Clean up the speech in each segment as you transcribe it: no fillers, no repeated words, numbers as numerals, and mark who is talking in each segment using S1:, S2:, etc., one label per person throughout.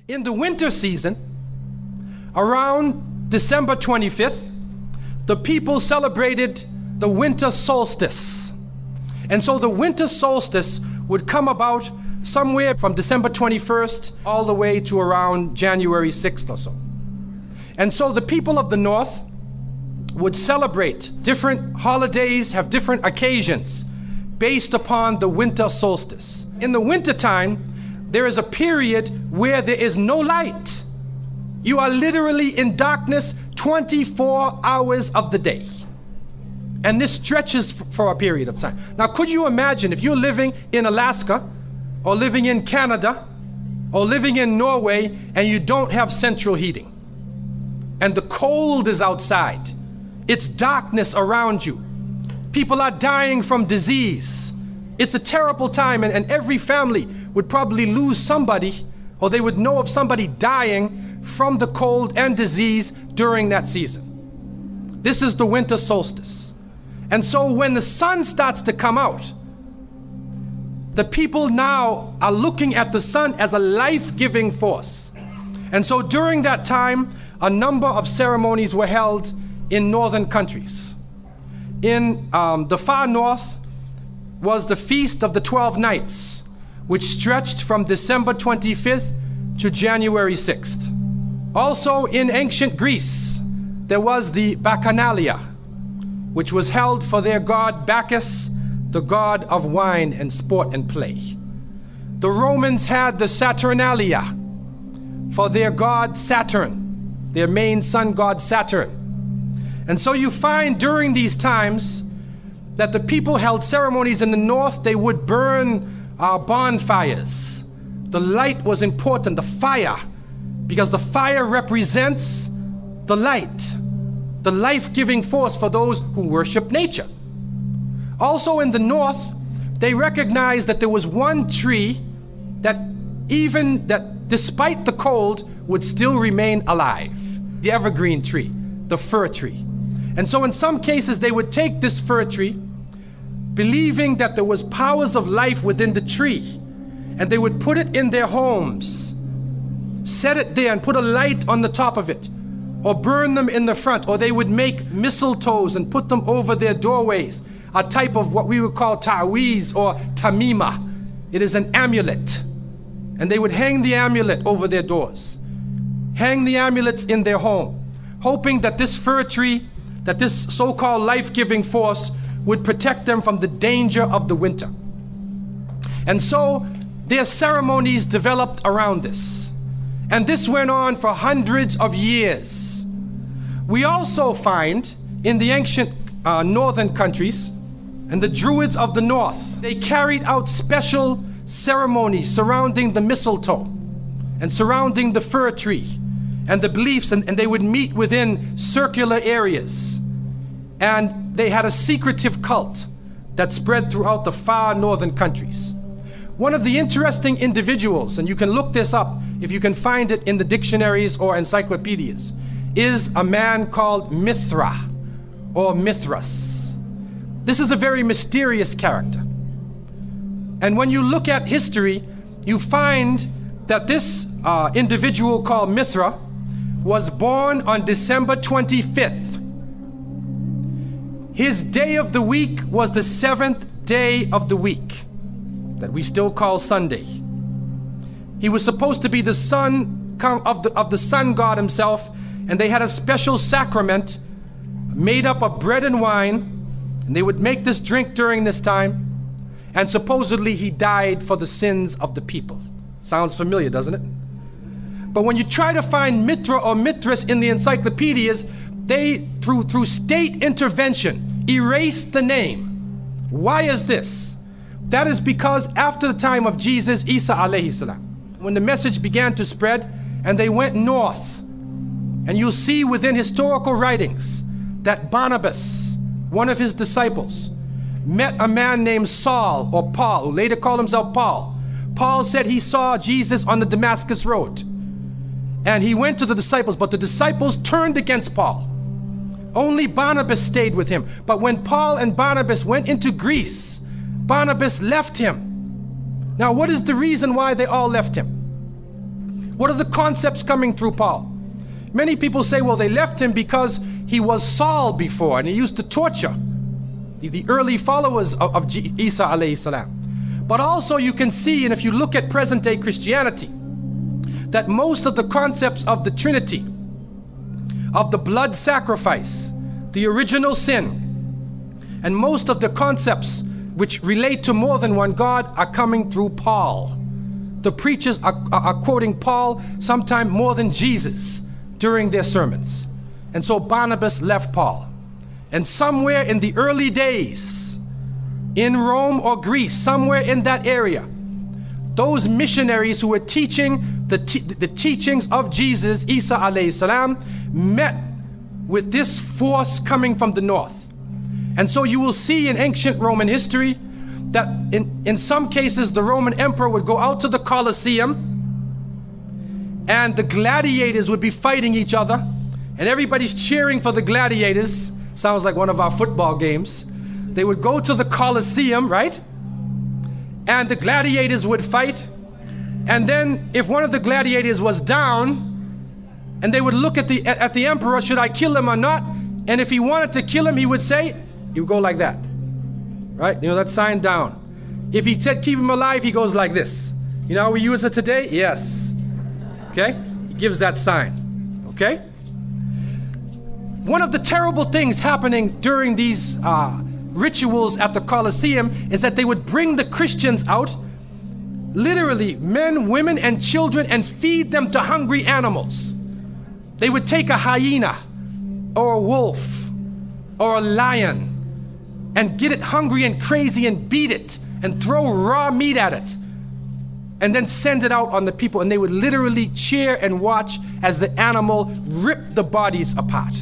S1: In the winter season, around December 25th, the people celebrated the winter solstice. And so the winter solstice would come about somewhere from December 21st all the way to around January 6th or so. And so the people of the north would celebrate different holidays, have different occasions based upon the winter solstice. In the winter time, there is a period where there is no light. You are literally in darkness 24 hours of the day. And this stretches for a period of time. Now, could you imagine if you're living in Alaska or living in Canada or living in Norway and you don't have central heating and the cold is outside, it's darkness around you. People are dying from disease. It's a terrible time, and every family would probably lose somebody, or they would know of somebody dying from the cold and disease during that season. This is the winter solstice. And so when the sun starts to come out, the people now are looking at the sun as a life-giving force. And so during that time, a number of ceremonies were held in northern countries. In the far north was the Feast of the 12 Nights, which stretched from December 25th to January 6th. Also in ancient Greece, there was the Bacchanalia, which was held for their god Bacchus, the god of wine and sport and play. The Romans had the Saturnalia for their god Saturn, their main sun god Saturn. And so you find during these times that the people held ceremonies in the north. They would burn bonfires. The light was important, the fire, because the fire represents the light, the life-giving force for those who worship nature. Also in the north, they recognized that there was one tree that despite the cold would still remain alive, the evergreen tree, the fir tree. And so in some cases they would take this fir tree, believing that there was powers of life within the tree, and they would put it in their homes, set it there and put a light on the top of it, or burn them in the front, or they would make mistletoes and put them over their doorways, a type of what we would call ta'weez or tamima. It is an amulet, and they would hang the amulet over their doors, hang the amulets in their home, hoping that this fir tree, that this so-called life-giving force would protect them from the danger of the winter. And so their ceremonies developed around this. And this went on for hundreds of years. We also find in the ancient northern countries, and the Druids of the north, they carried out special ceremonies surrounding the mistletoe and surrounding the fir tree and the beliefs, and they would meet within circular areas. And they had a secretive cult that spread throughout the far northern countries. One of the interesting individuals, and you can look this up if you can find it in the dictionaries or encyclopedias, is a man called Mithra or Mithras. This is a very mysterious character. And when you look at history, you find that this individual called Mithra was born on December 25th. His day of the week was the 7th day of the week, that we still call Sunday. He was supposed to be the son of the sun god himself, and they had a special sacrament made up of bread and wine, and they would make this drink during this time, and supposedly he died for the sins of the people. Sounds familiar, doesn't it? But when you try to find Mithra or Mithras in the encyclopedias, they, through state intervention, erased the name. Why is this? That is because after the time of Jesus, Isa alayhi salam, when the message began to spread and they went north, and you'll see within historical writings that Barnabas, one of his disciples, met a man named Saul or Paul, who later called himself Paul. Paul said he saw Jesus on the Damascus road, and he went to the disciples, but the disciples turned against Paul. Only Barnabas stayed with him. But when Paul and Barnabas went into Greece, Barnabas left him. Now, what is the reason why they all left him? What are the concepts coming through Paul? Many people say, well, they left him because he was Saul before and he used to torture the early followers of Isa alayhi salam. But also you can see, and if you look at present day Christianity, that most of the concepts of the Trinity, of the blood sacrifice, the original sin, and most of the concepts which relate to more than one God are coming through Paul. The preachers are quoting Paul sometime more than Jesus during their sermons. And so Barnabas left Paul. And somewhere in the early days, in Rome or Greece, somewhere in that area, those missionaries who were teaching the teachings of Jesus, Isa alayhi salam, met with this force coming from the north. And so you will see in ancient Roman history that in some cases the Roman emperor would go out to the Coliseum and the gladiators would be fighting each other and everybody's cheering for the gladiators. Sounds like one of our football games. They would go to the Coliseum, right? And the gladiators would fight. And then if one of the gladiators was down, and they would look at the emperor, should I kill him or not? And if he wanted to kill him, he would go like that, right? You know, that sign down. If he said keep him alive, he goes like this. You know how we use it today? Yes. Okay? He gives that sign. Okay? One of the terrible things happening during these rituals at the Coliseum is that they would bring the Christians out, literally men, women, and children, and feed them to hungry animals. They would take a hyena or a wolf or a lion and get it hungry and crazy and beat it and throw raw meat at it and then send it out on the people, and they would literally cheer and watch as the animal ripped the bodies apart.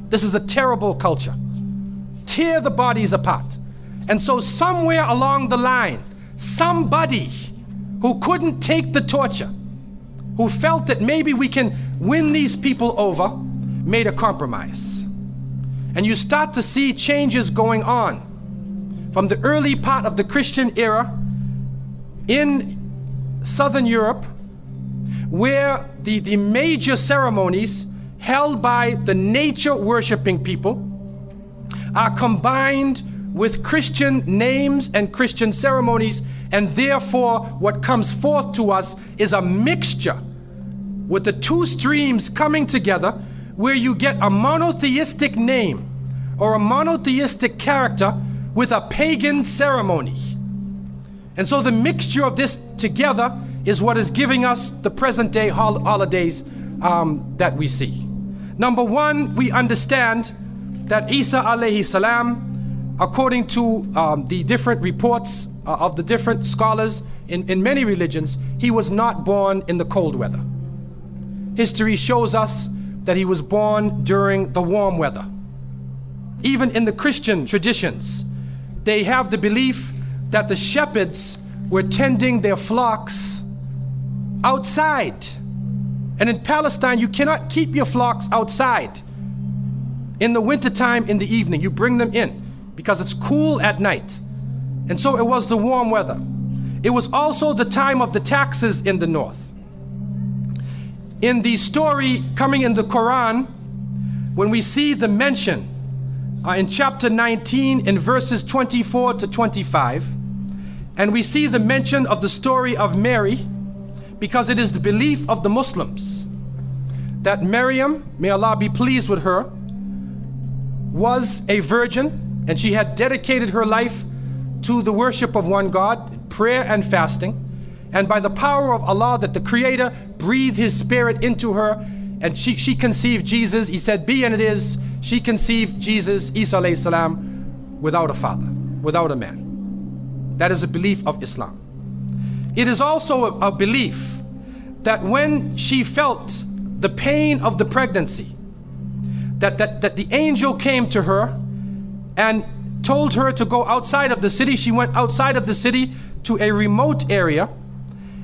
S1: This is a terrible culture. Tear the bodies apart. And so somewhere along the line, somebody who couldn't take the torture, who felt that maybe we can win these people over, made a compromise. And you start to see changes going on from the early part of the Christian era in Southern Europe, where the major ceremonies held by the nature worshiping people are combined with Christian names and Christian ceremonies, and therefore what comes forth to us is a mixture with the two streams coming together, where you get a monotheistic name or a monotheistic character with a pagan ceremony. And so the mixture of this together is what is giving us the present day holidays that we see. Number one, we understand that Isa alayhi salam, according to the different reports of the different scholars in many religions, he was not born in the cold weather. History shows us that he was born during the warm weather. Even in the Christian traditions, they have the belief that the shepherds were tending their flocks outside. And in Palestine, you cannot keep your flocks outside. In the wintertime, in the evening, you bring them in because it's cool at night. And so it was the warm weather. It was also the time of the taxes in the north. In the story coming in the Quran, when we see the mention in chapter 19 in verses 24 to 25, and we see the mention of the story of Mary, because it is the belief of the Muslims that Maryam, may Allah be pleased with her, was a virgin, and she had dedicated her life to the worship of one God, prayer and fasting, and by the power of Allah, that the Creator breathed His Spirit into her, and she conceived Jesus. He said, be, and it is. She conceived Jesus, Isa alayhi salam, without a father, without a man. That is a belief of Islam. It is also a belief that when she felt the pain of the pregnancy, that the angel came to her and told her to go outside of the city. She went outside of the city to a remote area,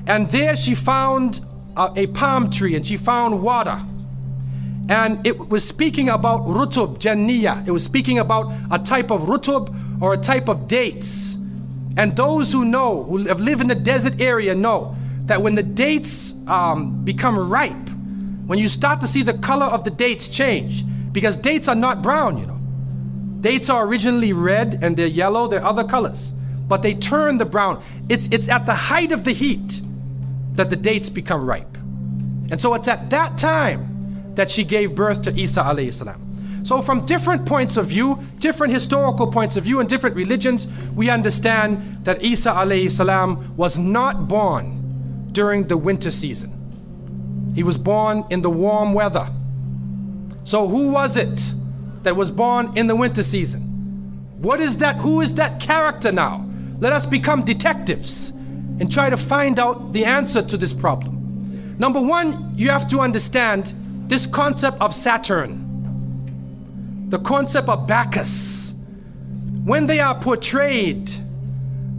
S1: and there she found a palm tree, and she found water. And it was speaking about rutub, janniya. It was speaking about a type of rutub, or a type of dates. And those who know, who have lived in the desert area, know that when the dates become ripe, when you start to see the color of the dates change, because dates are not brown, you know. Dates are originally red and they're yellow, they're other colors, but they turn the brown. It's at the height of the heat that the dates become ripe. And so it's at that time that she gave birth to Isa alayhi salam. So from different points of view, different historical points of view and different religions, we understand that Isa alayhi salam was not born during the winter season. He was born in the warm weather. So who was it that was born in the winter season? What is that? Who is that character now? Let us become detectives and try to find out the answer to this problem. Number one, you have to understand this concept of Saturn, the concept of Bacchus. When they are portrayed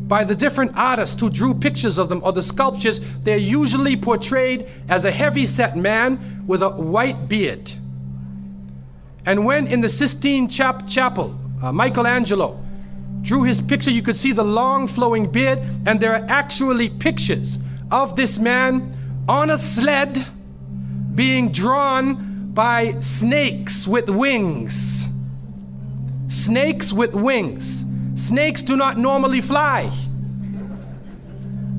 S1: by the different artists who drew pictures of them or the sculptures, they're usually portrayed as a heavy-set man with a white beard. And when in the Sistine Chapel, Michelangelo drew his picture, you could see the long flowing beard, and there are actually pictures of this man on a sled being drawn by snakes with wings. Snakes with wings. Snakes do not normally fly.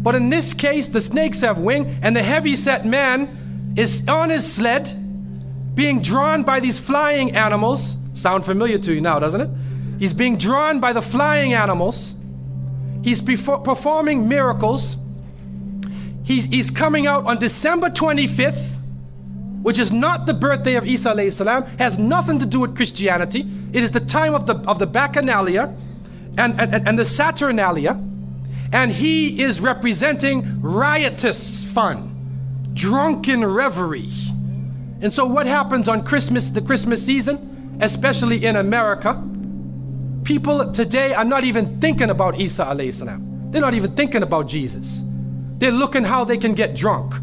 S1: But in this case, the snakes have wings, and the heavy-set man is on his sled being drawn by these flying animals. Sound familiar to you now, doesn't it? He's being drawn by the flying animals. He's performing miracles. He's coming out on December 25th, which is not the birthday of Isa alayhi salam, has nothing to do with Christianity. It is the time of the Bacchanalia and the Saturnalia, and he is representing riotous fun, drunken reverie. And so what happens on Christmas, the Christmas season, especially in America, people today are not even thinking about Isa alayhi salam. They're not even thinking about Jesus. They're looking how they can get drunk.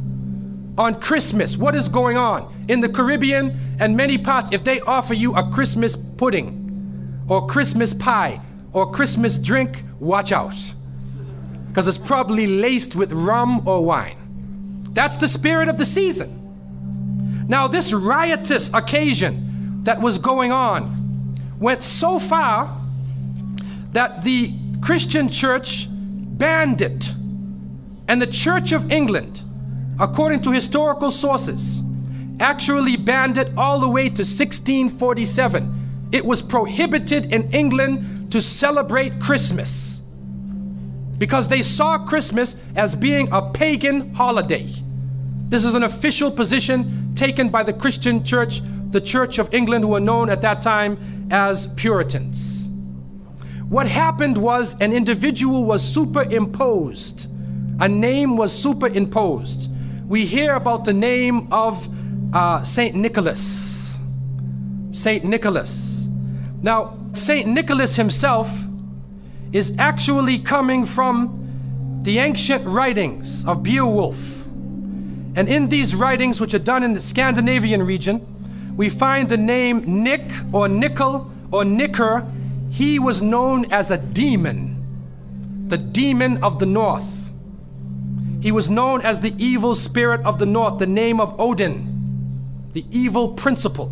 S1: On Christmas, what is going on? In the Caribbean and many parts, if they offer you a Christmas pudding or Christmas pie or Christmas drink, watch out. Because it's probably laced with rum or wine. That's the spirit of the season. Now, this riotous occasion that was going on went so far that the Christian church banned it. And the Church of England, according to historical sources, actually banned it all the way to 1647. It was prohibited in England to celebrate Christmas because they saw Christmas as being a pagan holiday. This is an official position taken by the Christian church, the Church of England, who were known at that time as Puritans. What happened was an individual was superimposed. A name was superimposed. We hear about the name of Saint Nicholas. Saint Nicholas. Now, Saint Nicholas himself is actually coming from the ancient writings of Beowulf. And in these writings, which are done in the Scandinavian region, we find the name Nick or Nickel or Nicker. He was known as a demon, the demon of the north. He was known as the evil spirit of the north, the name of Odin, the evil principle.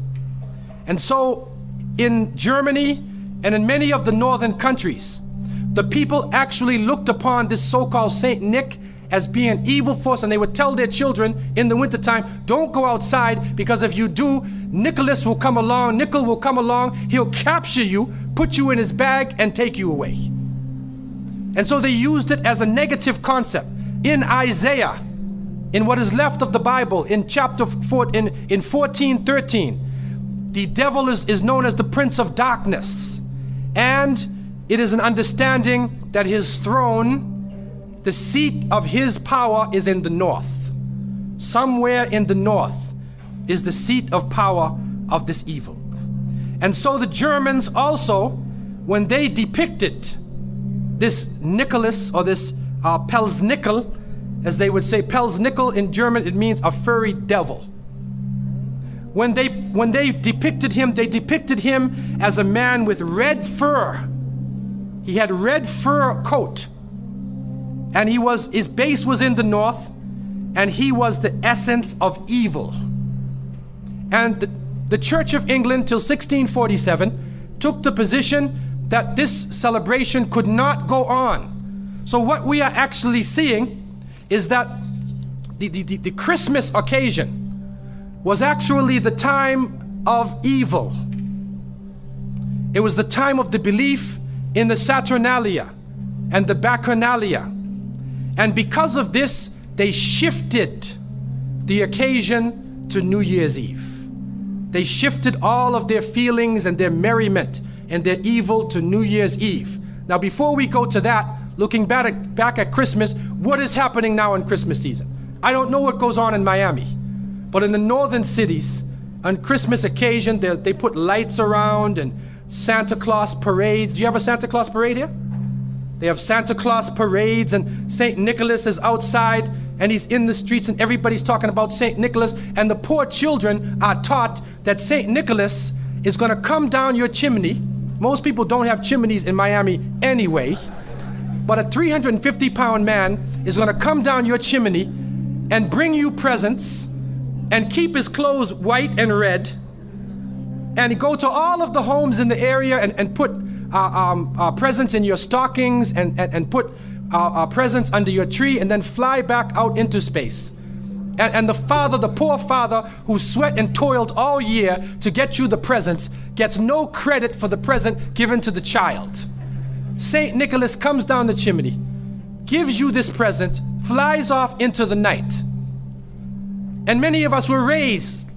S1: And so in Germany and in many of the northern countries, the people actually looked upon this so-called Saint Nick as being an evil force, and they would tell their children in the wintertime, don't go outside, because if you do, Nicholas will come along, Nickel will come along, he'll capture you, put you in his bag, and take you away. And so they used it as a negative concept. In Isaiah, in what is left of the Bible, in chapter 4, in 14:13, the devil is known as the prince of darkness, and it is an understanding that his throne, the seat of his power, is in the north. Somewhere in the north is the seat of power of this evil. And so the Germans also, when they depicted this Nicholas, or this Pelsnickel, as they would say, Pelsnickel in German, it means a furry devil. When they depicted him, they depicted him as a man with red fur. He had red fur coat, and his base was in the north, and he was the essence of evil. And the Church of England till 1647 took the position that this celebration could not go on. So what we are actually seeing is that the Christmas occasion was actually the time of evil. It was the time of the belief in the Saturnalia and the Bacchanalia. And because of this, they shifted the occasion to New Year's Eve. They shifted all of their feelings and their merriment and their evil to New Year's Eve. Now, before we go to that, looking back at Christmas, what is happening now in Christmas season? I don't know what goes on in Miami, but in the northern cities, on Christmas occasion, they put lights around and Santa Claus parades. Do you have a Santa Claus parade here? They have Santa Claus parades, and St. Nicholas is outside and he's in the streets and everybody's talking about St. Nicholas, and the poor children are taught that St. Nicholas is going to come down your chimney. Most people don't have chimneys in Miami anyway, but a 350-pound man is going to come down your chimney and bring you presents and keep his clothes white and red, and go to all of the homes in the area and put presents in your stockings and put presents under your tree, and then fly back out into space. And the poor father who sweat and toiled all year to get you the presents gets no credit for the present given to the child. St. Nicholas comes down the chimney, gives you this present, flies off into the night. And many of us were raised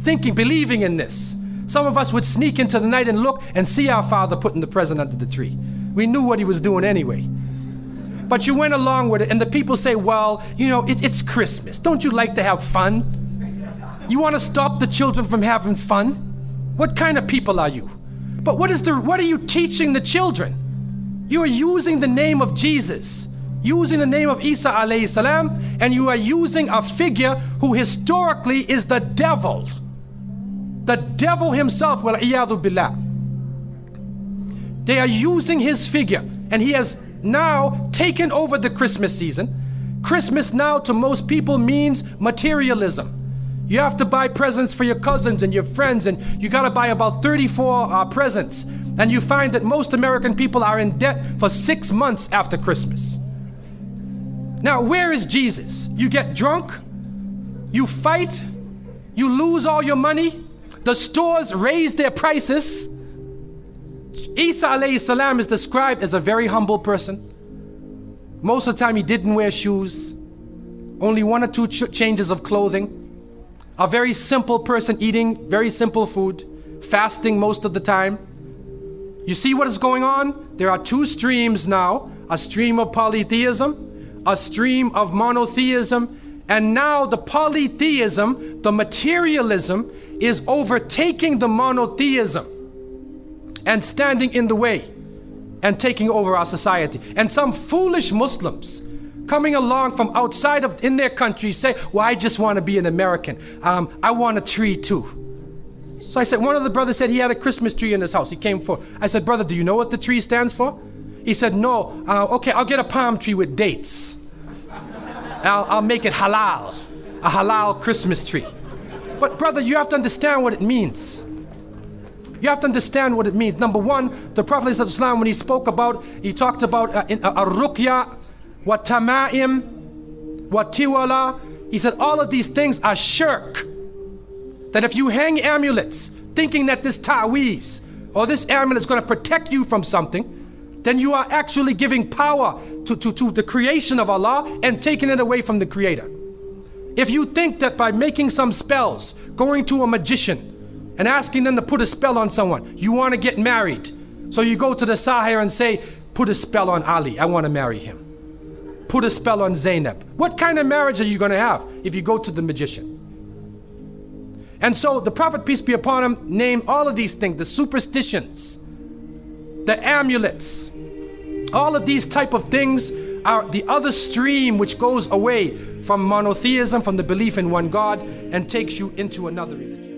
S1: thinking, believing in this. Some of us would sneak into the night and look and see our father putting the present under the tree. We knew what he was doing anyway. But you went along with it, and the people say, well, you know, it's Christmas. Don't you like to have fun? You want to stop the children from having fun? What kind of people are you? But what are you teaching the children? You are using the name of Jesus, using the name of Isa alayhi salam, and you are using a figure who historically is the devil. The devil himself, wal-iyadhu billah. They are using his figure, and he has now taken over the Christmas season. Christmas now to most people means materialism. You have to buy presents for your cousins and your friends, and you got to buy about 34 presents. And you find that most American people are in debt for 6 months after Christmas. Now, where is Jesus? You get drunk, you fight, you lose all your money, the stores raise their prices. Isa alayhi salam is described as a very humble person. Most of the time he didn't wear shoes, only 1 or 2 changes of clothing. A very simple person, eating very simple food, fasting most of the time. You see what is going on? There are 2 streams now, a stream of polytheism, a stream of monotheism, and now the polytheism, the materialism, is overtaking the monotheism and standing in the way and taking over our society. And some foolish Muslims coming along from outside of in their country say, well, I just want to be an American. I want a tree too. So I said, one of the brothers said he had a Christmas tree in his house. He came for. I said, brother, do you know what the tree stands for? He said, no. Okay, I'll get a palm tree with dates. I'll make it halal, a halal Christmas tree. But brother, you have to understand what it means. You have to understand what it means. Number one, the Prophet ﷺ, when he spoke about, he talked about ar-ruqya, wa tama'im, wa tiwala. He said all of these things are shirk. That if you hang amulets thinking that this ta'weez or this amulet is going to protect you from something, then you are actually giving power to the creation of Allah and taking it away from the Creator. If you think that by making some spells, going to a magician and asking them to put a spell on someone, you want to get married, so you go to the Sahir and say, put a spell on Ali, I want to marry him. Put a spell on Zainab. What kind of marriage are you going to have if you go to the magician? And so the Prophet, peace be upon him, named all of these things, the superstitions, the amulets, all of these type of things are the other stream which goes away from monotheism, from the belief in one God, and takes you into another religion.